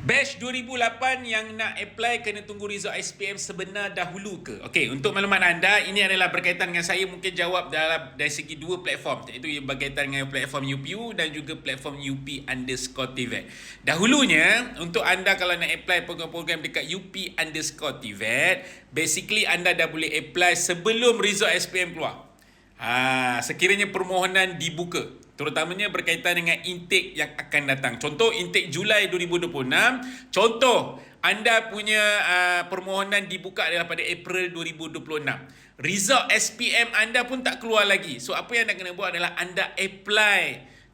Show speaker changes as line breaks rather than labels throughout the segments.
Batch 2008 yang nak apply kena tunggu result SPM sebenar dahulu ke? Okey, untuk maklumat anda, ini adalah berkaitan dengan saya mungkin jawab dari segi dua platform, iaitu berkaitan dengan platform UPU dan juga platform UP_TVET. Dahulunya, untuk anda kalau nak apply program-program dekat UP_TVET, basically anda dah boleh apply sebelum result SPM keluar. Sekiranya permohonan dibuka, terutamanya berkaitan dengan intake yang akan datang. Contoh intake Julai 2026. Contoh anda punya permohonan dibuka adalah pada April 2026. Result SPM anda pun tak keluar lagi. So apa yang anda kena buat adalah anda apply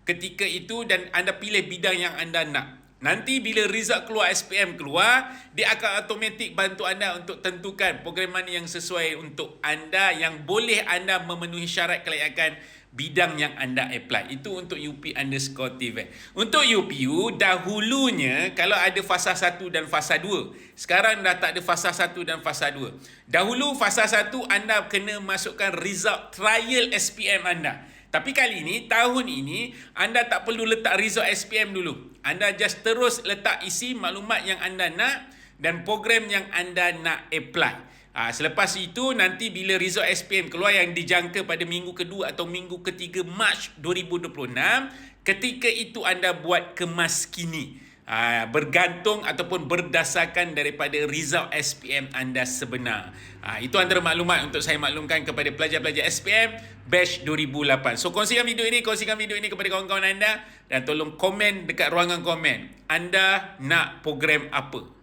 ketika itu dan anda pilih bidang yang anda nak. Nanti bila result keluar, SPM keluar, dia akan automatik bantu anda untuk tentukan program mana yang sesuai untuk anda, yang boleh anda memenuhi syarat kelayakan bidang yang anda apply. Itu untuk UP_TVET. Untuk UPU, dahulunya kalau ada fasa 1 dan fasa 2. Sekarang dah tak ada fasa 1 dan fasa 2. Dahulu fasa 1 anda kena masukkan result trial SPM anda. Tapi kali ini, tahun ini, anda tak perlu letak result SPM dulu. Anda just terus letak isi maklumat yang anda nak dan program yang anda nak apply. Selepas itu, nanti bila result SPM keluar yang dijangka pada minggu kedua atau minggu ketiga Mac 2026, ketika itu anda buat kemas kini. Bergantung ataupun berdasarkan daripada result SPM anda sebenar. Itu antara maklumat untuk saya maklumkan kepada pelajar-pelajar SPM Batch 2008. So kongsikan video ini kepada kawan-kawan anda dan tolong komen dekat ruangan komen. Anda nak program apa?